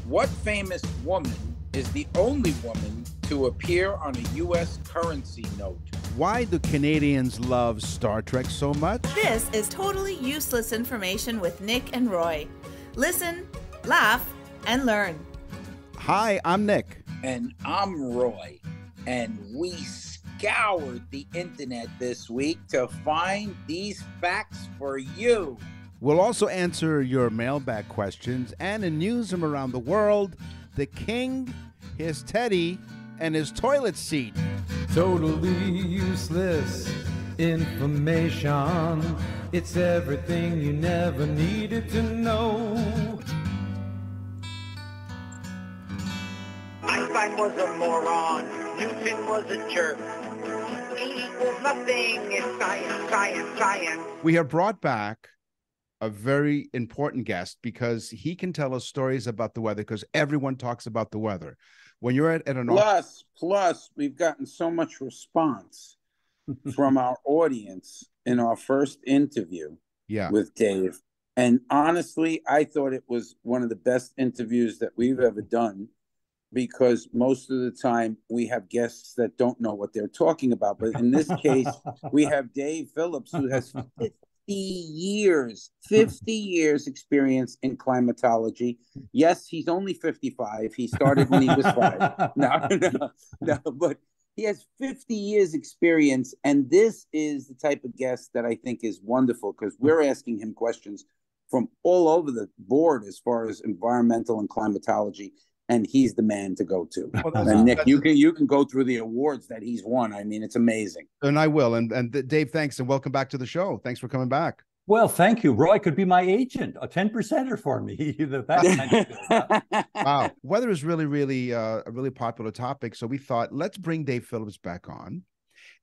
What famous woman is the only woman to appear on a U.S. currency note? Why do Canadians love Star Trek so much? This is totally useless information with Nick and Roy. Listen, laugh, and learn. Hi, I'm Nick. And I'm Roy. And we scoured the internet this week to find these facts for you. We'll also answer your mailbag questions, and in news from around the world, the king, his teddy, and his toilet seat. Totally useless information. It's everything you never needed to know. Einstein was a moron. Newton was a jerk. E equals nothing. It's science, science, science. We have brought back a very important guest because he can tell us stories about the weather, because everyone talks about the weather. When you're at an plus, we've gotten so much response from our audience in our first interview with Dave. And honestly, I thought it was one of the best interviews that we've ever done, because most of the time we have guests that don't know what they're talking about. But in this case, we have Dave Phillips, who has 50 years experience in climatology. Yes, he's only 55. He started when he was 5. No, but he has 50 years experience. And this is the type of guest that I think is wonderful, because we're asking him questions from all over the board as far as environmental and climatology. And he's the man to go to. And Nick, you can go through the awards that he's won. I mean, it's amazing. And I will. And Dave, thanks, and welcome back to the show. Thanks for coming back. Well, thank you. Roy could be my agent, a 10%er for me. Wow. Weather is really a really popular topic. So we thought, let's bring Dave Phillips back on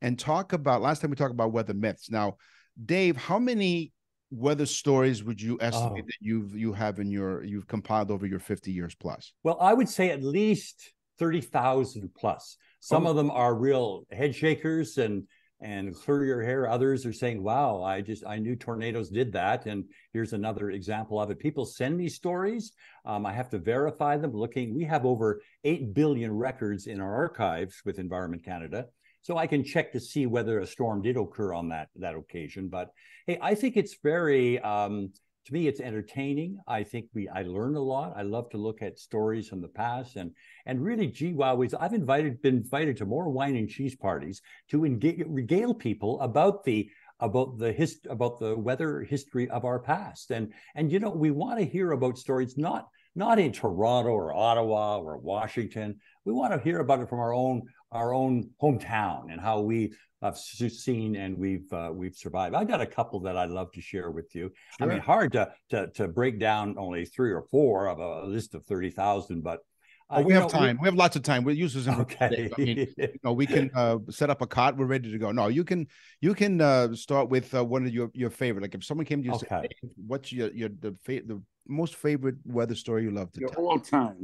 and talk about, last time we talked about weather myths. Now, Dave, how many weather stories would you estimate that you've compiled over your 50 years plus? Well, I would say at least 30,000 plus. Some of them are real head shakers and clear your hair. Others are saying, wow, I knew tornadoes did that. And here's another example of it. People send me stories. I have to verify them. We have over 8 billion records in our archives with Environment Canada. So I can check to see whether a storm did occur on that occasion. But hey, I think it's very, to me, it's entertaining. I think I learn a lot. I love to look at stories from the past, and really, gee, wow, I've been invited to more wine and cheese parties to regale people about the weather history of our past. And you know, we want to hear about stories not in Toronto or Ottawa or Washington. We want to hear about it from our own hometown and how we have seen and we've survived. I got a couple that I'd love to share with you. Sure. I mean, hard to break down only 3 or 4 of a list of 30,000, but we have time. We have lots of time. We'll use this. Okay. I mean, we can set up a cot. We're ready to go. No, you can start with one of your favorite. Like if someone came to you and said, hey, what's the most favorite weather story you love to tell? All time,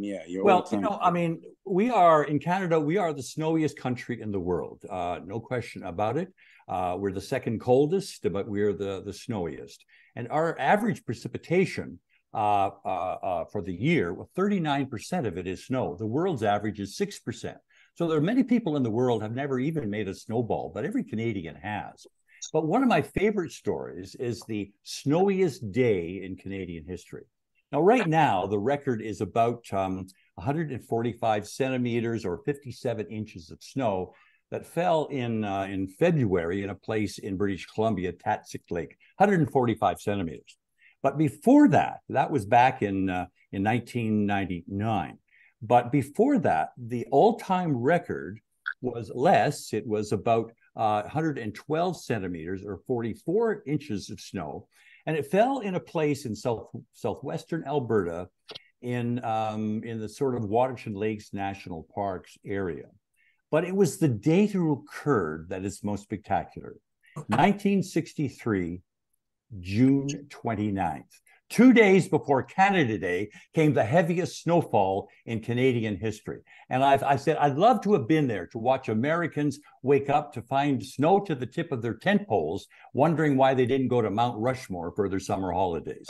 all time. I mean, we are in Canada. We are the snowiest country in the world. No question about it. We're the second coldest, but we're the snowiest. And our average precipitation for the year, 39% of it is snow. The world's average is 6%. So there are many people in the world have never even made a snowball, but every Canadian has. But one of my favorite stories is the snowiest day in Canadian history. Now, right now, the record is about 145 centimeters or 57 inches of snow that fell in February in a place in British Columbia, Tatsik Lake, 145 centimeters. But before that was back in 1999. But before that, the all-time record was less. It was about 112 centimeters or 44 inches of snow. And it fell in a place in southwestern Alberta in the sort of Waterton Lakes National Parks area. But it was the date it occurred that is most spectacular. 1963, June 29th. 2 days before Canada Day came the heaviest snowfall in Canadian history. And I said, I'd love to have been there to watch Americans wake up to find snow to the tip of their tent poles, wondering why they didn't go to Mount Rushmore for their summer holidays.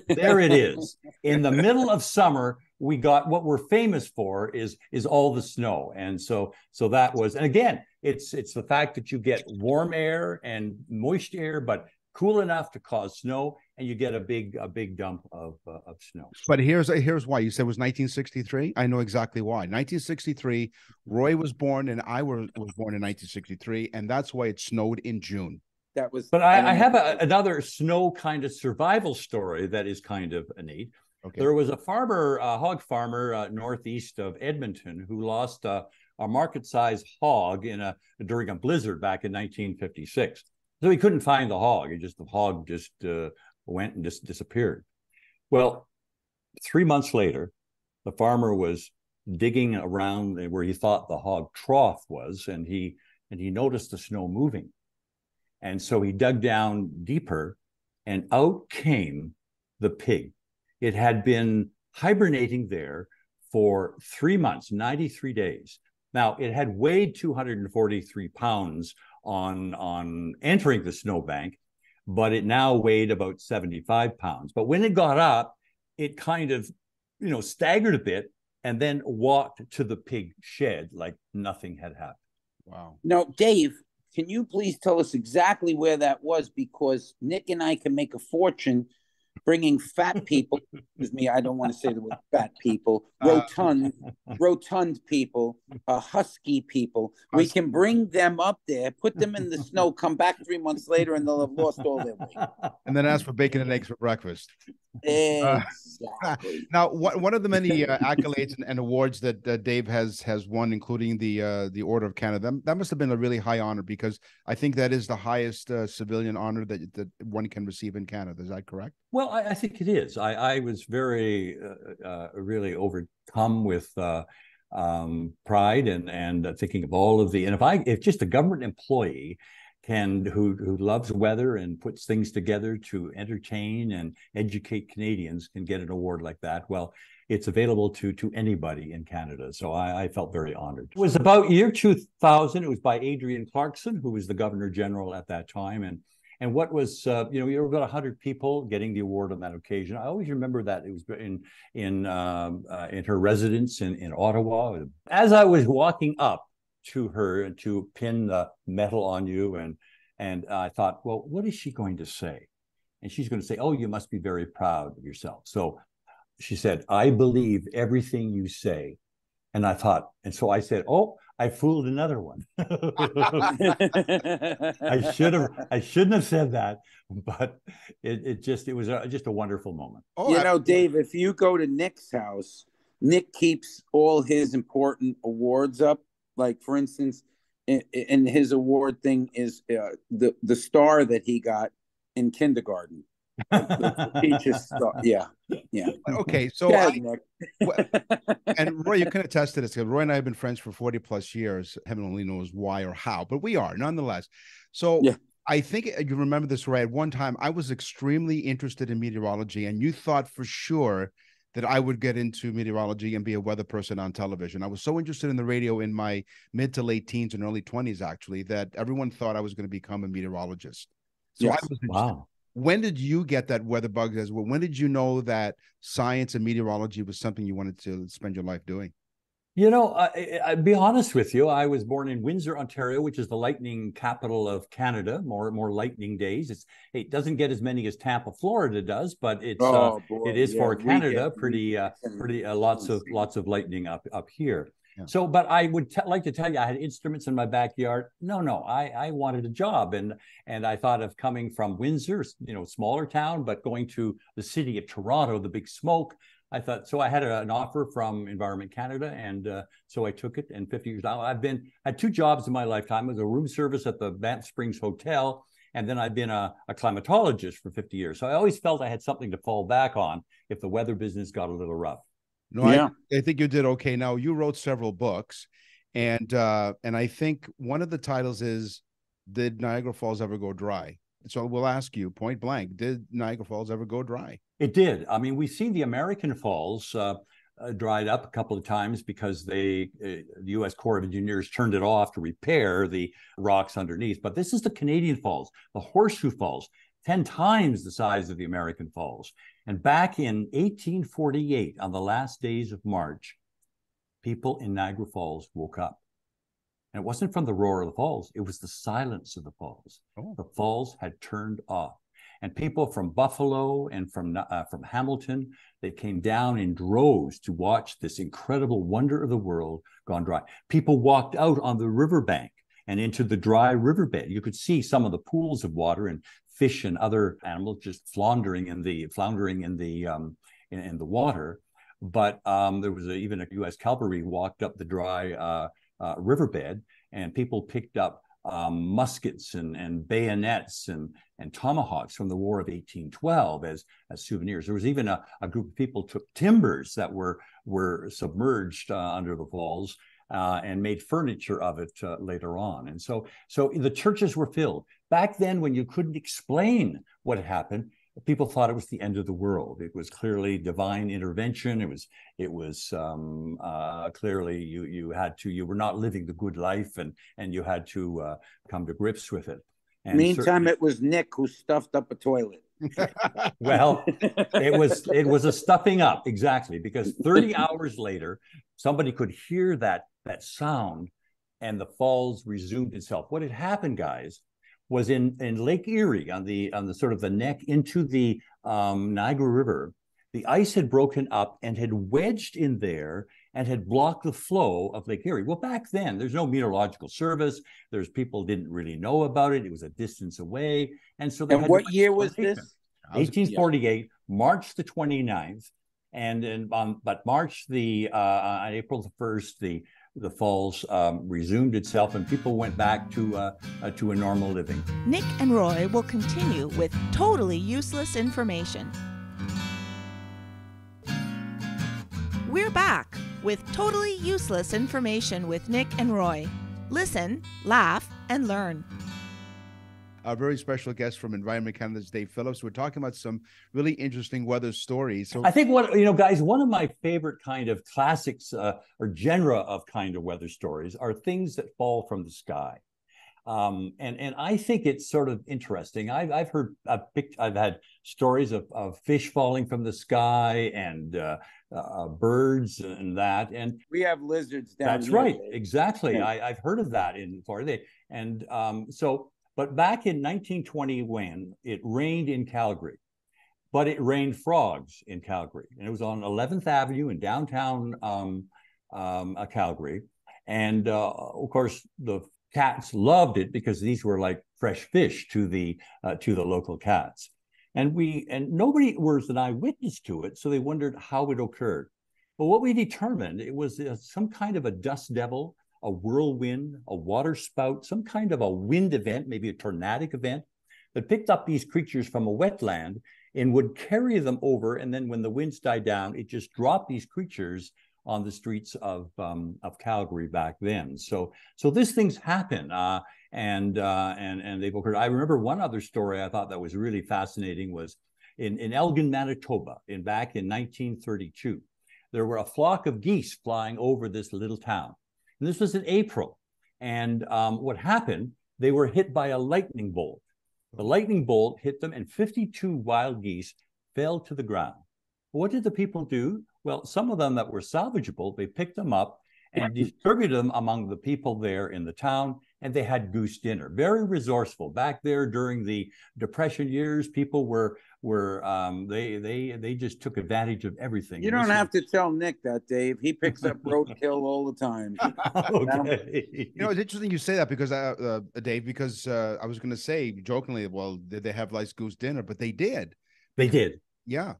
There it is. In the middle of summer, we got what we're famous for is all the snow. And so that was, and again, it's the fact that you get warm air and moist air, but cool enough to cause snow, and you get a big dump of snow. But here's why. You said it was 1963. I know exactly why. 1963, Roy was born and I was born in 1963, and that's why it snowed in June. That was. But I have another snow kind of survival story that is kind of neat. Okay. There was a farmer, a hog farmer northeast of Edmonton, who lost a market-sized hog during a blizzard back in 1956. So he couldn't find the hog. The hog just went and just disappeared. Well, 3 months later, the farmer was digging around where he thought the hog trough was, and he noticed the snow moving. And so he dug down deeper, and out came the pig. It had been hibernating there for 3 months, 93 days. Now, it had weighed 243 pounds on entering the snowbank, but it now weighed about 75 pounds. But when it got up, it kind of, staggered a bit and then walked to the pig shed like nothing had happened. Wow. Now, Dave, can you please tell us exactly where that was? Because Nick and I can make a fortune bringing fat people, excuse me, I don't want to say the word fat people, rotund people, husky people. We can bring them up there, put them in the snow, come back 3 months later, and they'll have lost all their weight. And then ask for bacon and eggs for breakfast. Exactly. Now, one of the many accolades and awards that Dave has won, including the Order of Canada, that must have been a really high honor, because I think that is the highest civilian honor that one can receive in Canada. Is that correct? Well, I think it is. I was very, really overcome with pride and thinking of all of if just a government employee who loves weather and puts things together to entertain and educate Canadians can get an award like that, well, it's available to anybody in Canada. So I felt very honored. It was about year 2000. It was by Adrian Clarkson, who was the Governor General at that time. And what was, you were about 100 people getting the award on that occasion. I always remember that it was in her residence in Ottawa. As I was walking up to her to pin the medal on you, and I thought, well, what is she going to say? And she's going to say, oh, you must be very proud of yourself. So she said, I believe everything you say. And I thought, and so I said, oh, I fooled another one. I shouldn't have said that, but it was just a wonderful moment. Oh, Dave, if you go to Nick's house, Nick keeps all his important awards up. Like, for instance, in his award thing is the star that he got in kindergarten. The teacher's star. Yeah. Okay, so and Roy, you can attest to this, because Roy and I have been friends for 40 plus years. Heaven only knows why or how, but we are nonetheless. So yeah. I think you remember this, Roy. At one time, I was extremely interested in meteorology, and you thought for sure that I would get into meteorology and be a weather person on television. I was so interested in the radio in my mid to late teens and early 20s, actually, that everyone thought I was going to become a meteorologist. So yes. I was interested. Wow. When did you get that weather bug as well? When did you know that science and meteorology was something you wanted to spend your life doing? I'll be honest with you. I was born in Windsor, Ontario, which is the lightning capital of Canada. More lightning days. It doesn't get as many as Tampa, Florida does, but it is for Canada pretty lots of lightning up here. Yeah. So, but I would like to tell you, I had instruments in my backyard. No, I wanted a job, and I thought of coming from Windsor, smaller town, but going to the city of Toronto, the big smoke. I thought, so I had an offer from Environment Canada, and so I took it. And 50 years now, I had 2 jobs in my lifetime. I was a room service at the Banff Springs Hotel, and then I've been a climatologist for 50 years. So I always felt I had something to fall back on if the weather business got a little rough. No, yeah. I think you did okay. Now, you wrote several books, and I think one of the titles is, Did Niagara Falls Ever Go Dry? So we'll ask you point blank, did Niagara Falls ever go dry? It did. I mean, we've seen the American Falls dried up a couple of times because the U.S. Corps of Engineers turned it off to repair the rocks underneath. But this is the Canadian Falls, the Horseshoe Falls, 10 times the size of the American Falls. And back in 1848, on the last days of March, people in Niagara Falls woke up. And it wasn't from the roar of the falls, it was the silence of the falls. Oh. The falls had turned off. And people from Buffalo and from Hamilton, they came down in droves to watch this incredible wonder of the world gone dry. People walked out on the riverbank and into the dry riverbed. You could see some of the pools of water and fish and other animals just floundering in the water. But there was even a U.S. cavalry walked up the dry riverbed, and people picked up muskets and bayonets and tomahawks from the War of 1812 as souvenirs. There was even a group of people took timbers that were submerged under the falls and made furniture of it later on. And so the churches were filled. Back then, when you couldn't explain what had happened, people thought it was the end of the world. It was clearly divine intervention. It was clearly you were not living the good life, and you had to come to grips with it. And meantime, it was Nick who stuffed up a toilet. Well, it was a stuffing up, exactly, because 30 hours later, somebody could hear that sound, and the falls resumed itself. What had happened, guys, was in Lake Erie, on the sort of the neck into the Niagara River, the ice had broken up and had wedged in there and had blocked the flow of Lake Erie. Well, back then, there's no meteorological service. There's people didn't really know about it. It was a distance away. And so and what year was this? 1848, March the 29th. But March on April the 1st, the falls resumed itself, and people went back to a normal living. Nick and Roy will continue with totally useless information. We're back with totally useless information with Nick and Roy. Listen, laugh, and learn. Our very special guest from Environment Canada's Dave Phillips. We're talking about some really interesting weather stories. So I think guys, one of my favorite kind of classics or genre of kind of weather stories are things that fall from the sky. And I think it's sort of interesting. I've had stories of fish falling from the sky and birds and that. And we have lizards down That's here. right, exactly. Yeah. I've heard of that in Florida. And but back in 1920, when it rained in Calgary, but it rained frogs in Calgary, and it was on 11th Avenue in downtown Calgary. And of course, the cats loved it because these were like fresh fish to the local cats. And nobody was an eyewitness to it, so they wondered how it occurred. But what we determined, it was some kind of a dust devil, a whirlwind, a water spout, some kind of a wind event, maybe a tornadic event, that picked up these creatures from a wetland and would carry them over. And then when the winds died down, it just dropped these creatures on the streets of Calgary back then. So these things happen, and they've occurred. I remember one other story I thought that was really fascinating was in Elgin, Manitoba, back in 1932. There were a flock of geese flying over this little town. And this was in April. And what happened, they were hit by a lightning bolt. The lightning bolt hit them, and 52 wild geese fell to the ground. What did the people do? Well, some of them that were salvageable, they picked them up and distributed them among the people there in the town, and they had goose dinner. Very resourceful. Back there during the Depression years, people they just took advantage of everything. You don't have to tell Nick that, Dave. He picks up roadkill all the time. Okay. It's interesting you say that because Dave, because I was going to say jokingly, well, did they have like goose dinner? But they did. They did. Yeah.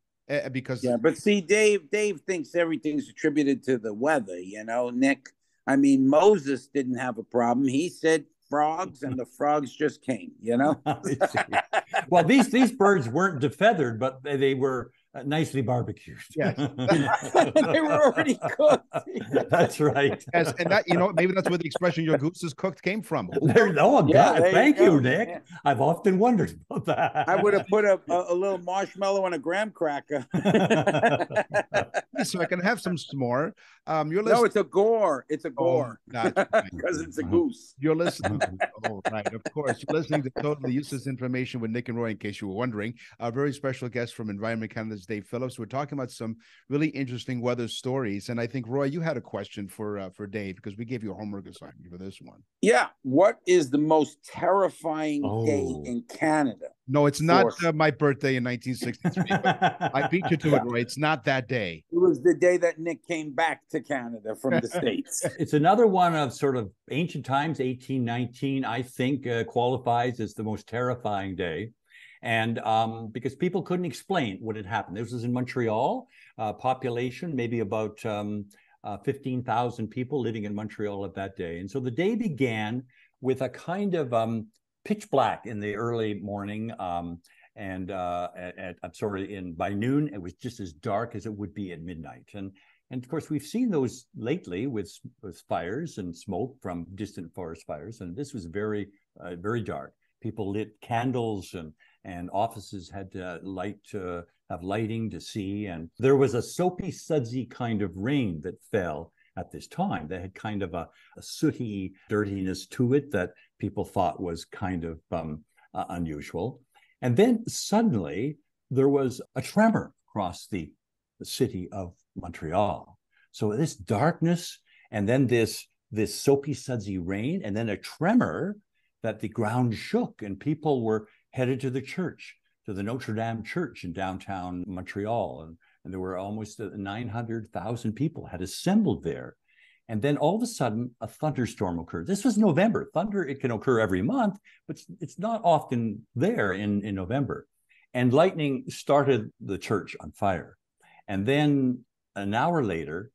Because but see, Dave thinks everything's attributed to the weather, Nick. I mean, Moses didn't have a problem. He said frogs, and the frogs just came, Well, these birds weren't defeathered, but they were nicely barbecued. Yes. They were already cooked. That's right. Yes, and that maybe that's where the expression "your goose is cooked" came from. Thank you, Nick. Yeah. I've often wondered about that. I would have put a little marshmallow and a graham cracker. So I can have some s'more. No, it's a gore. It's a gore. Because it's a goose. You're listening. Right, of course. You're listening to Totally Useless Information with Nick and Roy, in case you were wondering. Our very special guest from Environment Canada climatologist Dave Phillips. We're talking about some really interesting weather stories. And I think, Roy, you had a question for Dave, because we gave you a homework assignment for this one. Yeah. What is the most terrifying day in Canada? No, it's not my birthday in 1963. I beat you to it, Roy. It's not that day. It was the day that Nick came back to Canada from the States. It's another one of sort of ancient times. 1819, I think, qualifies as the most terrifying day. And because people couldn't explain what had happened. This was in Montreal, population, maybe about 15,000 people living in Montreal at that day. And so the day began with a kind of pitch black in the early morning. And I'm sorry, by noon, it was just as dark as it would be at midnight. And of course, we've seen those lately with fires and smoke from distant forest fires. And this was very, very dark. People lit candles, and offices had to have lighting to see. And there was a soapy, sudsy kind of rain that fell at this time that had kind of a sooty dirtiness to it that people thought was kind of unusual. And then suddenly there was a tremor across the city of Montreal. So this darkness, and then this soapy, sudsy rain, and then a tremor that the ground shook, and people were headed to the church, to the Notre Dame church in downtown Montreal. And there were almost 900,000 people had assembled there. And then all of a sudden, a thunderstorm occurred. This was November. Thunder, it can occur every month, but it's not often there in November. And lightning started the church on fire. And then an hour later,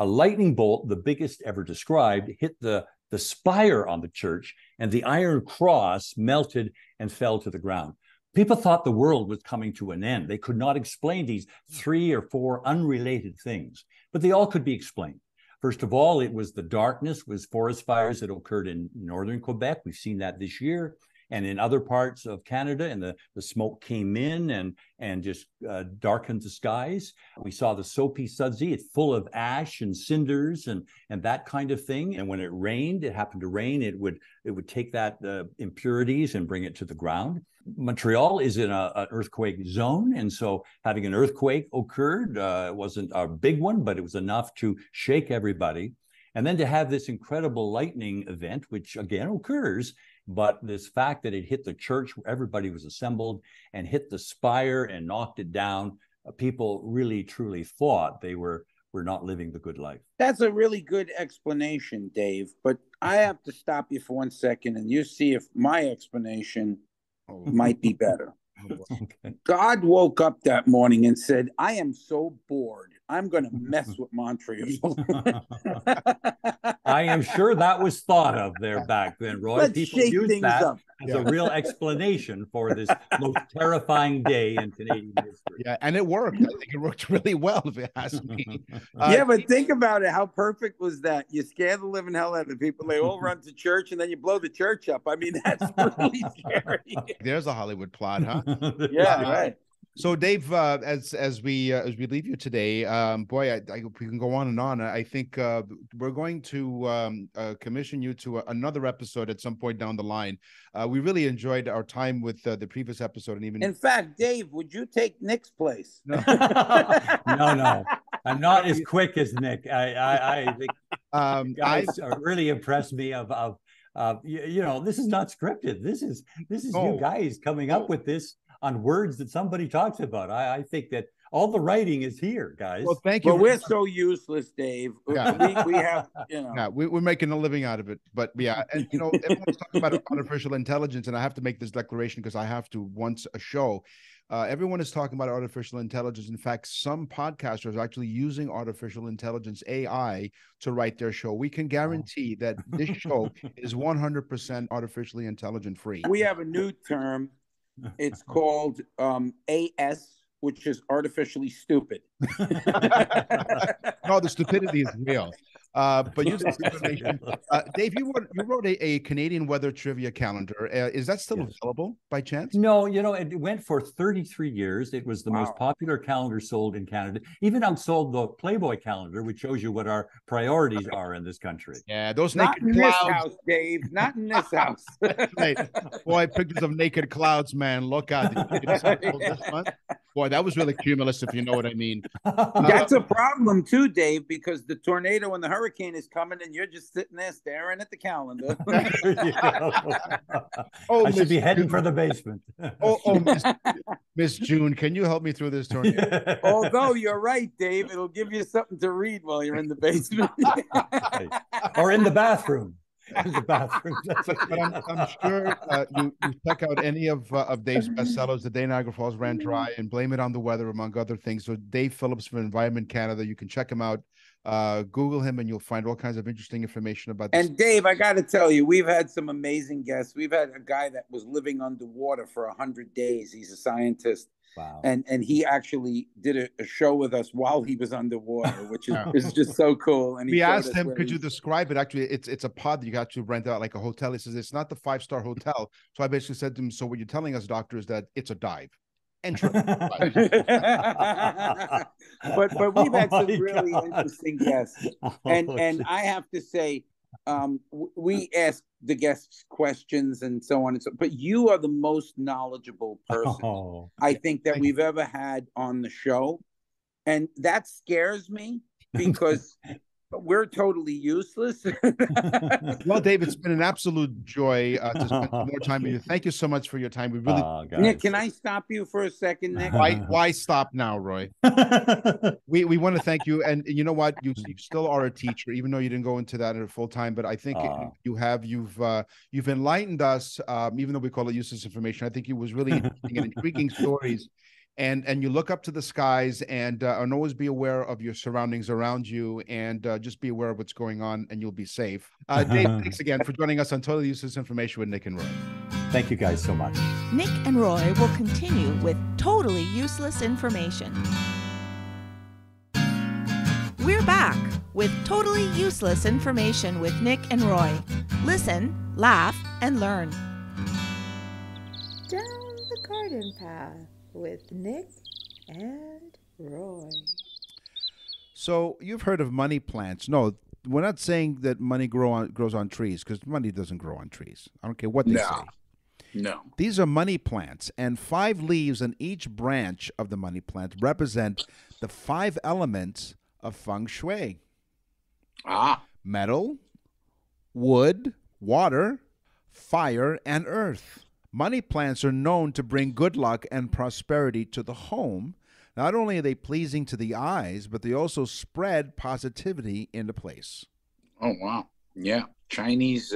a lightning bolt, the biggest ever described, hit the spire on the church, and the iron cross melted and fell to the ground. People thought the world was coming to an end. They could not explain these 3 or 4 unrelated things, but they all could be explained. First of all, it was the darkness, was forest fires that occurred in northern Quebec. We've seen that this year, and in other parts of Canada, and the smoke came in and just darkened the skies. We saw the soapy sudsy, it's full of ash and cinders and that kind of thing. And when it rained, it happened to rain, it would take that impurities and bring it to the ground. Montreal is in an earthquake zone, and so having an earthquake occurred, it wasn't a big one, but it was enough to shake everybody. And then to have this incredible lightning event, which again occurs, but this fact that it hit the church where everybody was assembled and hit the spire and knocked it down, people really, truly thought they were not living the good life. That's a really good explanation, Dave, but I have to stop you for 1 second and you see if my explanation might be better. Okay. God woke up that morning and said, I am so bored. I'm going to mess with Montreal. I am sure that was thought of there back then, Roy. Let's People shake used things that up. as a real explanation for this most terrifying day in Canadian history. Yeah, and it worked. I think it worked really well, if it has me. Yeah, but think about it. How perfect was that? You scare the living hell out of people. They all run to church, and then you blow the church up. I mean, that's really scary. There's a Hollywood plot, huh? Yeah, right. So, Dave, as we leave you today, boy, we can go on and on. I think we're going to commission you to another episode at some point down the line. We really enjoyed our time with the previous episode, and even in fact, Dave, would you take Nick's place? No, no, I'm not as quick as Nick. I think guys really impressed me. This is not scripted. This is you guys coming up with this on words that somebody talks about. I think that all the writing is here, guys. Well, thank you. But we're so useless, Dave. Yeah. We have, Yeah, we're making a living out of it. But yeah, and everyone's talking about artificial intelligence, and I have to make this declaration because I have to once a show. Everyone is talking about artificial intelligence. In fact, some podcasters are actually using artificial intelligence, AI, to write their show. We can guarantee that this show is 100% artificially intelligent free. We have a new term. It's called AS, which is artificially stupid. No, the stupidity is real. But use this information. Dave, you wrote a Canadian weather trivia calendar. Is that still available by chance? No, it went for 33 years. It was the most popular calendar sold in Canada. Even outsold the Playboy calendar, which shows you what our priorities are in this country. Yeah, those not naked in clouds. this house, Dave. Not in this house. Right. Boy, pictures of naked clouds, man. Look out. This month? Boy, that was really cumulus, if you know what I mean. That's a problem too, Dave, because the tornado and the hurricane is coming, and you're just sitting there staring at the calendar. Oh, I should be Miss heading June. for the basement. Miss June, can you help me through this tornado? Although you're right, Dave, it'll give you something to read while you're in the basement. Or in the bathroom. In the bathroom. But I'm sure you check out any of Dave's bestsellers. The Day Niagara Falls Ran Dry and Blame It on the Weather, among other things. So Dave Phillips from Environment Canada. You can check him out. Google him, and you'll find all kinds of interesting information about this. And Dave, I got to tell you, we've had some amazing guests. We've had a guy that was living underwater for 100 days. He's a scientist. Wow. And he actually did a show with us while he was underwater, which is just so cool. And we asked him, could you describe it? Actually, it's a pod that you got to rent out like a hotel. He says it's not the 5-star hotel. So I basically said to him, so what you're telling us, doctor, is that it's a dive. But we've had some really interesting guests. And I have to say, we ask the guests questions and so on and so, but you are the most knowledgeable person I think that we've ever had on the show, and that scares me because we're totally useless. Well, Dave, it's been an absolute joy to spend more time with you. Thank you so much for your time. We really Nick, can I stop you for a second, Nick? Why stop now, Roy? we want to thank you, and you know what? You still are a teacher, even though you didn't go into that at full time. But I think you've enlightened us, even though we call it useless information. I think it was really interesting and intriguing stories. And you look up to the skies, and always be aware of your surroundings around you, and just be aware of what's going on, and you'll be safe. Dave, thanks again for joining us on Totally Useless Information with Nick and Roy. Thank you guys so much. Nick and Roy will continue with Totally Useless Information. We're back with Totally Useless Information with Nick and Roy. Listen, laugh, and learn. Down the garden path with Nick and Roy. So you've heard of money plants. No, we're not saying that money grows on trees, because money doesn't grow on trees. I don't care what they say. No. These are money plants, and 5 leaves on each branch of the money plant represent the 5 elements of feng shui. Metal, wood, water, fire, and earth. Money plants are known to bring good luck and prosperity to the home. Not only are they pleasing to the eyes, but they also spread positivity into place. Oh, wow. Yeah. Chinese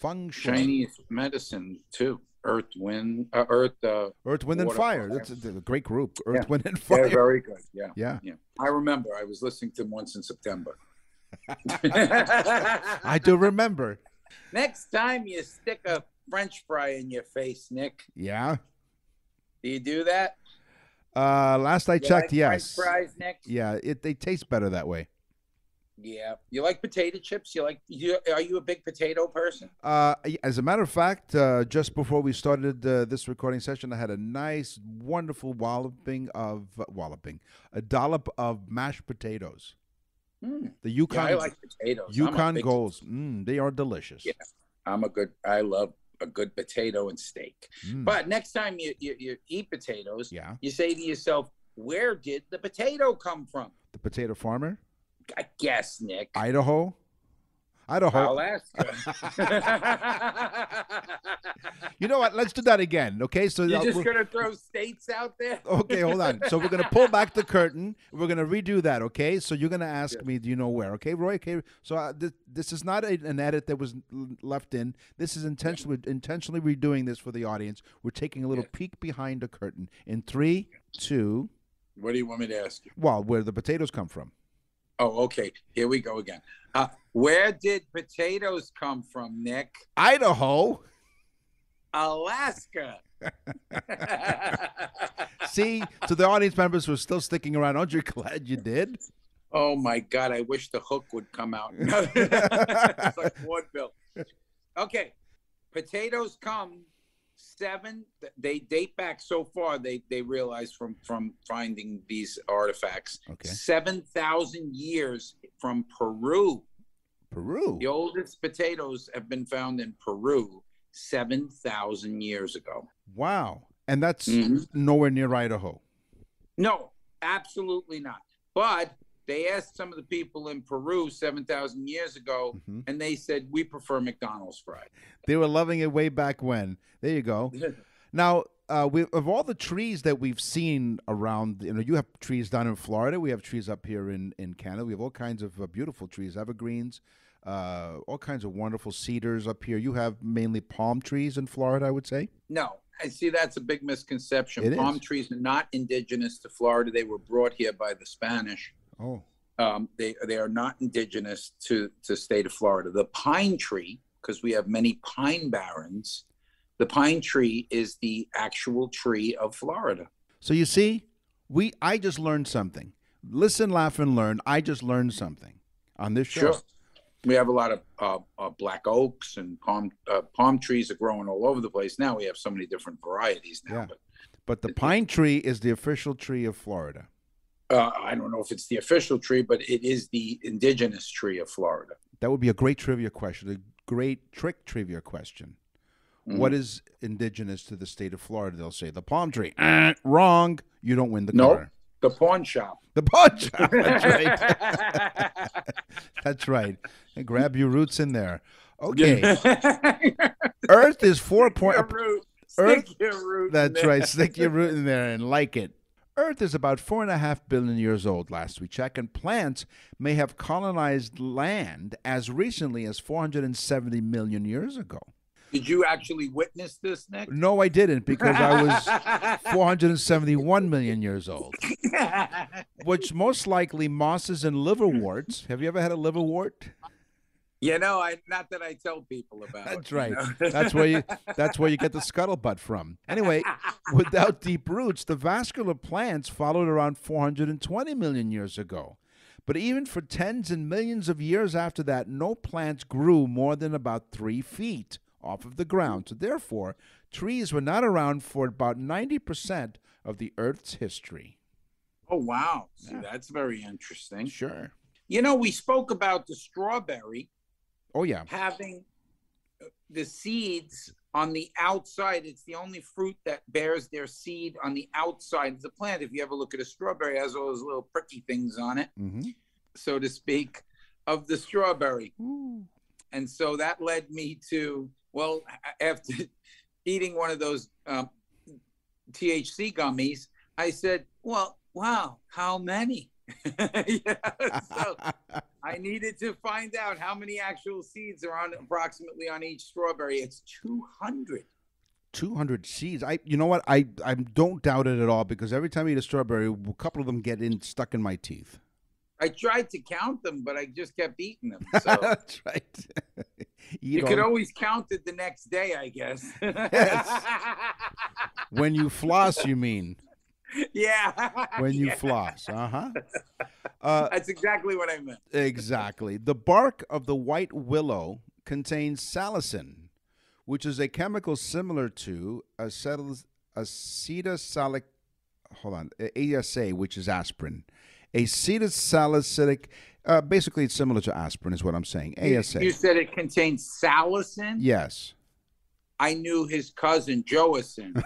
feng shui. Chinese medicine, too. Earth, wind, and fire. That's a great group. Earth, wind, and fire. They're very good. Yeah. I remember. I was listening to them once in September. I do remember. Next time you stick a French fry in your face, Nick. Yeah. Do you do that? Last I checked, yes. French fries, Nick? Yeah, they taste better that way. Yeah. You like potato chips? Are you a big potato person? As a matter of fact, just before we started this recording session, I had a nice, wonderful a dollop of mashed potatoes. The Yukon. I like potatoes. Yukon Golds. They are delicious. Yeah. I love a good potato and steak. But next time you eat potatoes, you say to yourself, where did the potato come from? The potato farmer? I guess, Nick. Idaho. Alaska. You know what? Let's do that again. Okay. So you're just going to throw states out there? Okay, hold on. So we're going to pull back the curtain. We're going to redo that. Okay. So you're going to ask me, do you know where? Okay, Roy? Okay. So this is not an edit that was left in. This is intentionally redoing this for the audience. We're taking a little peek behind the curtain. In 3, 2. What do you want me to ask you? Well, where the potatoes come from. Oh, okay. Here we go again. Where did potatoes come from, Nick? Idaho. Alaska. See, to the audience members who are still sticking around, aren't you glad you did? Oh, my God. I wish the hook would come out. It's like vaudeville. Okay. Potatoes come 7. They date back so far. They realize from finding these artifacts. Okay. 7,000 years from Peru. Peru. The oldest potatoes have been found in Peru 7,000 years ago. Wow. And that's nowhere near Idaho. No, absolutely not. But they asked some of the people in Peru 7,000 years ago, and they said, we prefer McDonald's fries. They were loving it way back when. There you go. Now, of all the trees that we've seen around, you have trees down in Florida. We have trees up here in Canada. We have all kinds of beautiful trees, evergreens, all kinds of wonderful cedars up here. You have mainly palm trees in Florida, I would say? No, I see that's a big misconception. It Palm is. trees are not indigenous to Florida. They were brought here by the Spanish. Oh. They are not indigenous to the state of Florida. The pine tree, because we have many pine barrens, the pine tree is the actual tree of Florida. So you see, I just learned something. Listen, laugh, and learn. I just learned something on this show. Sure. We have a lot of black oaks and palm trees are growing all over the place. Now we have so many different varieties now. Yeah. But the pine tree is the official tree of Florida. I don't know if it's the official tree, but it is the indigenous tree of Florida. That would be a great trivia question, a great trick trivia question. What is indigenous to the state of Florida? They'll say the palm tree. Wrong. You don't win the car. The pawn shop. The pawn shop. That's right. That's right. And grab your roots in there. Okay. Earth is 4 point. Stick your root. That's right. Stick your root in there and like it. Earth is about 4.5 billion years old, last we checked, and plants may have colonized land as recently as 470 million years ago. Did you actually witness this, Nick? No, I didn't, because I was 471 million years old. Which most likely mosses and liverworts. Have you ever had a liverwort? Not that I tell people about. That's right. That's where you get the scuttlebutt from. Anyway, without deep roots, the vascular plants followed around 420 million years ago. But even for tens and millions of years after that, no plants grew more than about 3 feet off of the ground. So therefore, trees were not around for about 90% of the Earth's history. Oh, wow. See, that's very interesting. Sure. We spoke about the strawberry. Oh, yeah. Having the seeds on the outside. It's the only fruit that bears their seed on the outside of the plant. If you ever look at a strawberry, it has all those little pricky things on it, so to speak, of the strawberry. Ooh. And so that led me to, after eating one of those THC gummies, I said, wow, how many? So I needed to find out how many actual seeds are approximately on each strawberry. It's 200. 200 seeds. You know what? I don't doubt it at all, because every time I eat a strawberry, a couple of them get stuck in my teeth. I tried to count them, but I just kept eating them. So. That's right. You could always count it the next day, I guess. Yes. When you floss, you mean? Yeah. When you floss. That's exactly what I meant. Exactly. The bark of the white willow contains salicin, which is a chemical similar to acetylsalicylic, ASA, which is aspirin. Acetylsalicylic, basically it's similar to aspirin is what I'm saying. ASA. You said it contains salicin? Yes. I knew his cousin, Joacin.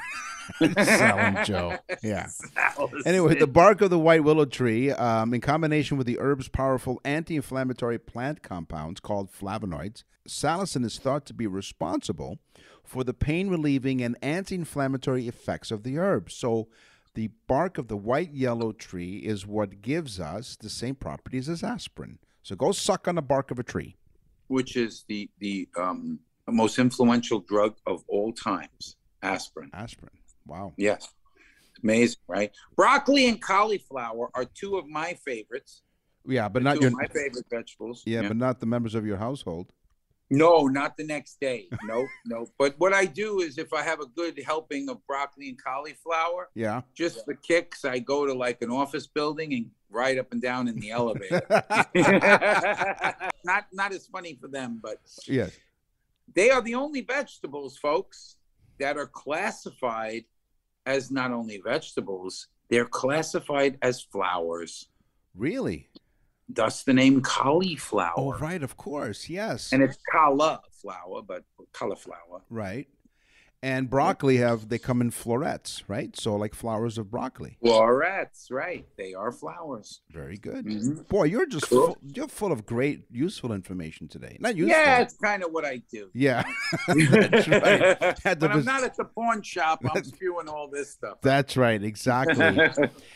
Selling Joe. Yeah. Salicin. Anyway, the bark of the white willow tree, in combination with the herb's powerful anti-inflammatory plant compounds called flavonoids, salicin is thought to be responsible for the pain-relieving and anti-inflammatory effects of the herb. So the bark of the white yellow tree is what gives us the same properties as aspirin. So go suck on the bark of a tree. Which is the most influential drug of all times, aspirin. Aspirin. Wow. Yes. Amazing, right? Broccoli and cauliflower are two of my favorites. Yeah, but not my favorite vegetables. Yeah, but not the members of your household. No, not the next day. No. But what I do is, if I have a good helping of broccoli and cauliflower, just for kicks, I go to like an office building and ride up and down in the elevator. Not as funny for them, but yes, they are the only vegetables, folks, that are classified as not only vegetables, they're classified as flowers. Really? Thus the name cauliflower. Oh, right, of course, yes. And it's cauliflower, but cauliflower. Right. And broccoli they come in florets, right? So like flowers of broccoli. Florets, right? They are flowers. Very good. Mm-hmm. Boy, you're just Cool. you're full of great, useful information today. Not useful. Yeah, it's kind of what I do. Yeah, that's right. But I'm not at the pawn shop. I'm spewing all this stuff. That's right, exactly.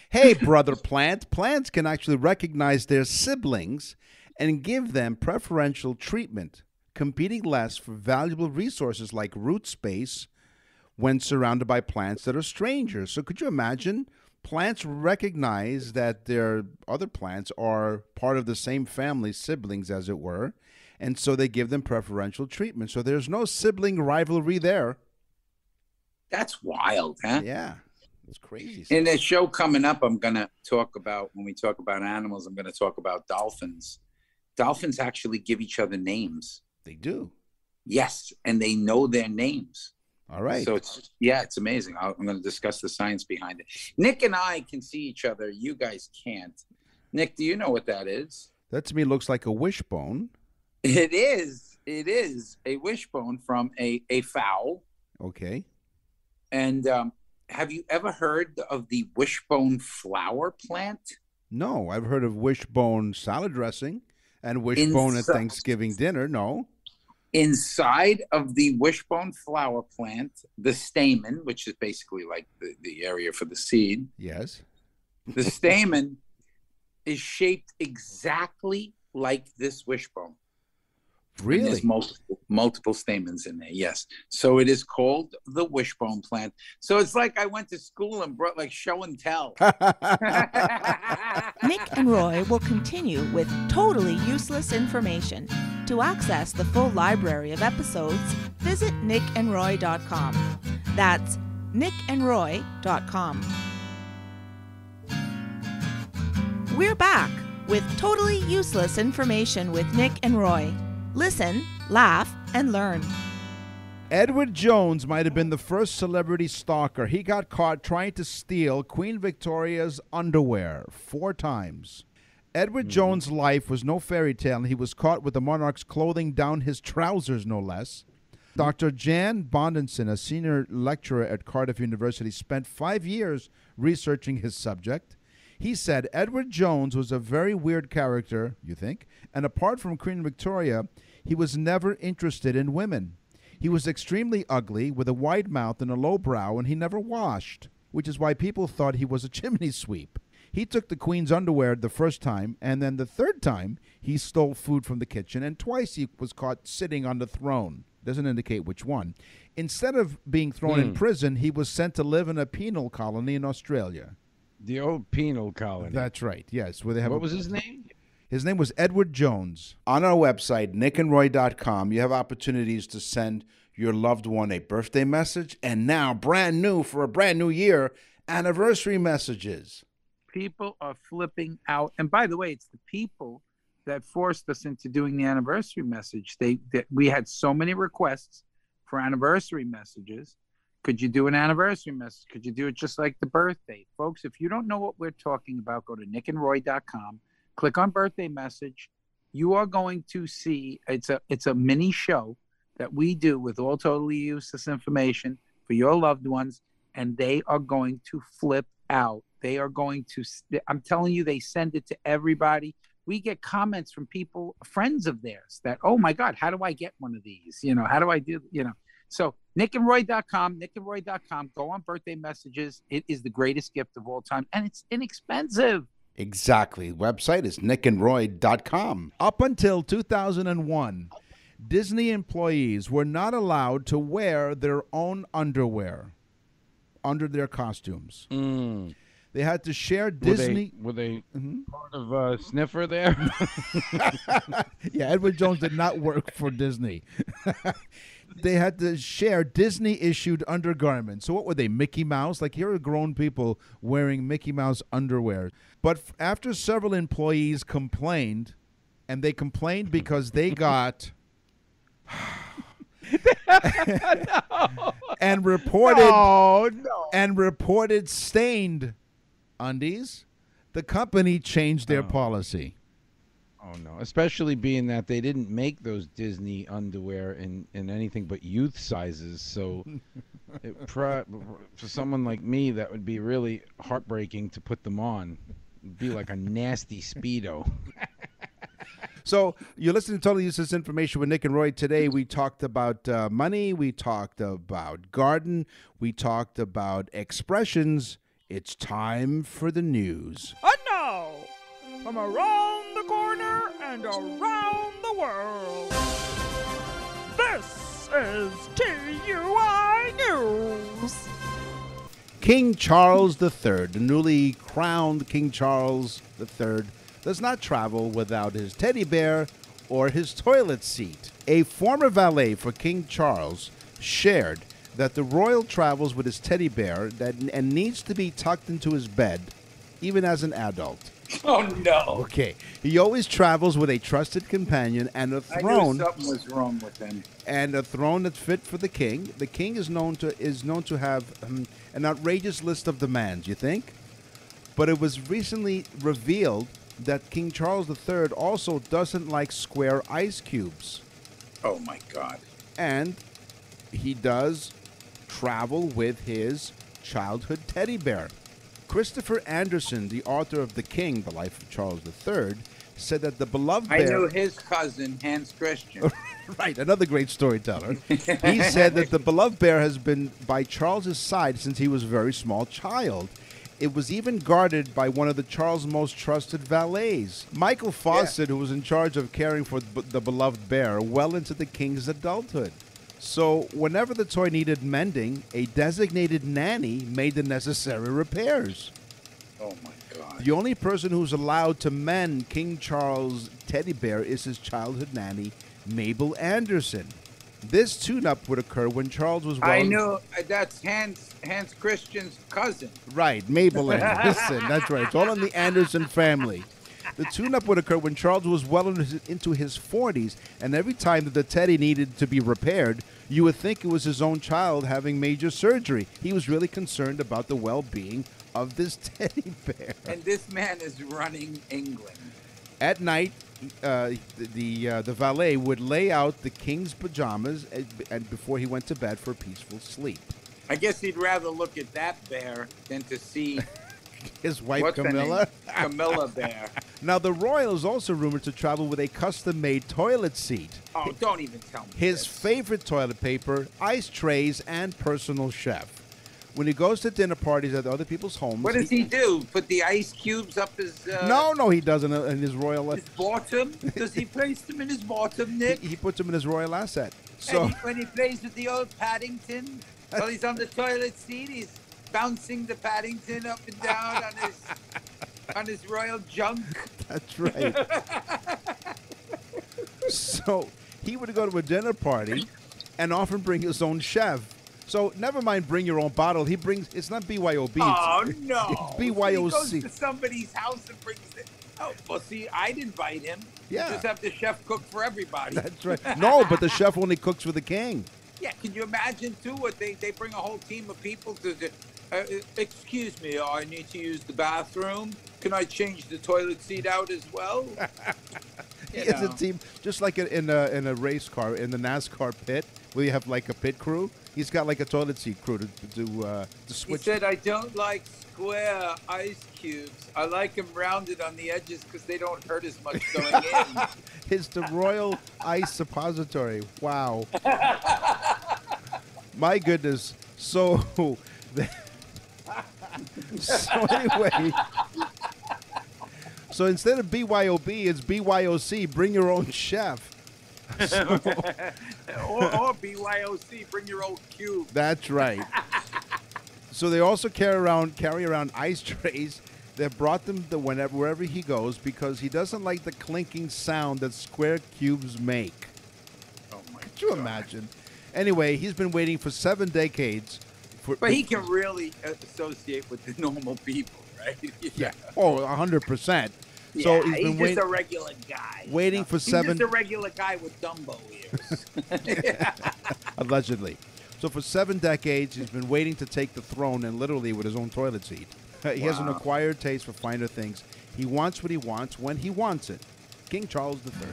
Hey, brother plant. Plants can actually recognize their siblings and give them preferential treatment, competing less for valuable resources like root space when surrounded by plants that are strangers. So could you imagine? Plants recognize that their other plants are part of the same family, siblings as it were, and so they give them preferential treatment. So there's no sibling rivalry there. That's wild, huh? Yeah, it's crazy. In the show coming up, I'm going to talk about, when we talk about animals, I'm going to talk about dolphins. Dolphins actually give each other names. They do. Yes, and they know their names. All right. So it's amazing. I'm going to discuss the science behind it. Nick and I can see each other. You guys can't. Nick, do you know what that is? That to me looks like a wishbone. It is. It is a wishbone from a fowl. Okay. And have you ever heard of the wishbone flower plant? No, I've heard of wishbone salad dressing and wishbone at Thanksgiving dinner. No. Inside of the wishbone flower plant, the stamen, which is basically like the area for the seed. Yes. The stamen is shaped exactly like this wishbone. Really? And there's multiple stamens in there, yes. So it is called the wishbone plant. So it's like I went to school and brought like show and tell. Nick and Roy will continue with totally useless information. To access the full library of episodes, visit nickandroy.com. That's nickandroy.com. We're back with totally useless information with Nick and Roy. Listen, laugh, and learn. Edward Jones might have been the first celebrity stalker. He got caught trying to steal Queen Victoria's underwear 4 times. Edward Jones' life was no fairy tale, and he was caught with the monarch's clothing down his trousers, no less. Dr. Jan Bondenson, a senior lecturer at Cardiff University, spent 5 years researching his subject. He said Edward Jones was a very weird character, you think, and apart from Queen Victoria, he was never interested in women. He was extremely ugly, with a wide mouth and a low brow, and he never washed, which is why people thought he was a chimney sweep. He took the Queen's underwear the first time, and then the third time, he stole food from the kitchen, and twice he was caught sitting on the throne. Doesn't indicate which one. Instead of being thrown in prison, he was sent to live in a penal colony in Australia. The old penal colony. That's right, yes. Where they have what was his name? His name was Edward Jones. On our website, nickandroy.com, you have opportunities to send your loved one a birthday message, and now, brand new for a brand new year, anniversary messages. People are flipping out. And by the way, it's the people that forced us into doing the anniversary message. We had so many requests for anniversary messages. Could you do an anniversary message? Could you do it just like the birthday? Folks, if you don't know what we're talking about, go to nickandroy.com, click on birthday message. You are going to see it's a mini show that we do with all totally useless information for your loved ones, and they are going to flip out. They are going to, I'm telling you, they send it to everybody. We get comments from people, friends of theirs, that, oh my God, how do I get one of these? How do I do, So nickandroy.com, go on birthday messages. It is the greatest gift of all time, and it's inexpensive. Exactly. Website is nickandroy.com. Up until 2001, Disney employees were not allowed to wear their own underwear under their costumes. They had to share Disney. Were they part of Sniffer there? Yeah, Edward Jones did not work for Disney. They had to share Disney-issued undergarments. So what were they, Mickey Mouse? Like, here are grown people wearing Mickey Mouse underwear. But after several employees complained, and they complained because they got... and reported stained undies, the company changed their policy. Oh no! Especially being that they didn't make those Disney underwear in anything but youth sizes, so for someone like me, that would be really heartbreaking to put them on. It'd be like a nasty Speedo. So you're listening to Totally Useless Information with Nick and Roy. Today we talked about money, we talked about garden, we talked about expressions. It's time for the news. And now, from around the corner and around the world, this is TUI News. King Charles III, the newly crowned King Charles III, does not travel without his teddy bear or his toilet seat. A former valet for King Charles shared that the royal travels with his teddy bear and needs to be tucked into his bed, even as an adult. Oh, no. Okay. He always travels with a trusted companion and a I throne. knew something was wrong with him. And a throne that's fit for the king. The king is known to have an outrageous list of demands, you think? But it was recently revealed that King Charles III also doesn't like square ice cubes. Oh, my God. And he does travel with his childhood teddy bear. Christopher Anderson, the author of The King, The Life of Charles III, said that the beloved bear... I knew his cousin, Hans Christian. Right, another great storyteller. He said that the beloved bear has been by Charles's side since he was a very small child. It was even guarded by one of Charles' most trusted valets, Michael Fawcett, who was in charge of caring for the beloved bear well into the king's adulthood. So whenever the toy needed mending, a designated nanny made the necessary repairs. Oh, my God. The only person who's allowed to mend King Charles' teddy bear is his childhood nanny, Mabel Anderson. This tune-up would occur when Charles was... I know. That's Hans Christian's cousin. Right, Mabel Anderson. That's right. It's all in the Anderson family. The tune-up would occur when Charles was well into his 40s, and every time that the teddy needed to be repaired, you would think it was his own child having major surgery. He was really concerned about the well-being of this teddy bear. And this man is running England. At night, the valet would lay out the king's pajamas and before he went to bed for a peaceful sleep. I guess he'd rather look at that bear than to see his wife Camilla. Camilla Bear. Now the royal is also rumored to travel with a custom-made toilet seat. Oh, don't even tell me. His favorite toilet paper, ice trays, and personal chef. When he goes to dinner parties at other people's homes... What does he do? Put the ice cubes up his... No, he doesn't in his royal... His bottom? Does he place them in his bottom, Nick? He puts them in his royal asset. So And when he plays with the old Paddington, while he's on the toilet seat, he's bouncing the Paddington up and down on his royal junk. That's right. So he would go to a dinner party and often bring his own chef. So never mind bring your own bottle. He brings, it's not BYOB. Oh, no. It's BYOC. He goes to somebody's house and brings it. Oh, well, see, I'd invite him. Yeah. You just have the chef cook for everybody. That's right. No, but the chef only cooks for the king. Yeah, can you imagine, too, what they bring a whole team of people to excuse me, I need to use the bathroom. Can I change the toilet seat out as well? He has a team, just like in a race car, in the NASCAR pit, where you have like a pit crew. He's got like a toilet seat crew to switch. He said, I don't like square ice cubes. I like them rounded on the edges because they don't hurt as much going in. It's the Royal Ice Suppository. Wow. My goodness. So anyway, so instead of BYOB, it's BYOC. Bring your own chef. or BYOC. Bring your own cube. That's right. So they also carry around ice trays. They've brought them wherever he goes because he doesn't like the clinking sound that square cubes make. Oh my! Could you imagine? Anyway, he's been waiting for 7 decades. But he can really associate with the normal people, right? Yeah. Oh, 100%. Yeah, So he's just a regular guy. Waiting for he's just a regular guy with Dumbo ears. Allegedly. So for 7 decades, he's been waiting to take the throne and literally with his own toilet seat. He has an acquired taste for finer things. He wants what he wants when he wants it. King Charles III.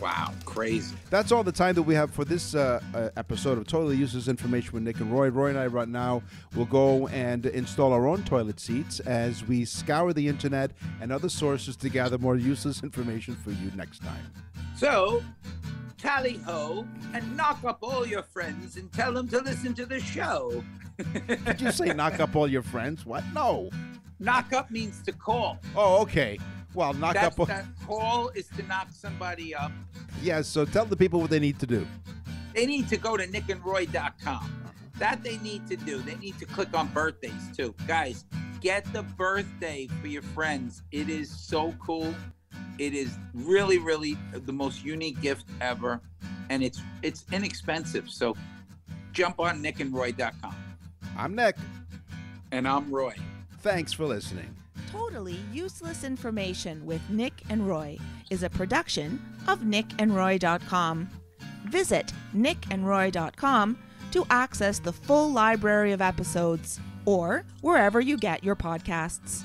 Wow, crazy. That's all the time that we have for this episode of Totally Useless Information with Nick and Roy. Roy and I right now will go and install our own toilet seats as we scour the internet and other sources to gather more useless information for you next time. So, tally-ho and knock up all your friends and tell them to listen to the show. Did you say knock up all your friends? What? No. Knock up means to call. Oh, okay. Well, knock up. That call is to knock somebody up. Yes, so tell the people what they need to do. They need to go to nickandroy.com. That they need to do. They need to click on birthdays, too. Guys, get the birthday for your friends. It is so cool. It is really, really the most unique gift ever. And it's inexpensive. So jump on nickandroy.com. I'm Nick. And I'm Roy. Thanks for listening. Totally Useless Information with Nick and Roy is a production of nickandroy.com. Visit nickandroy.com to access the full library of episodes or wherever you get your podcasts.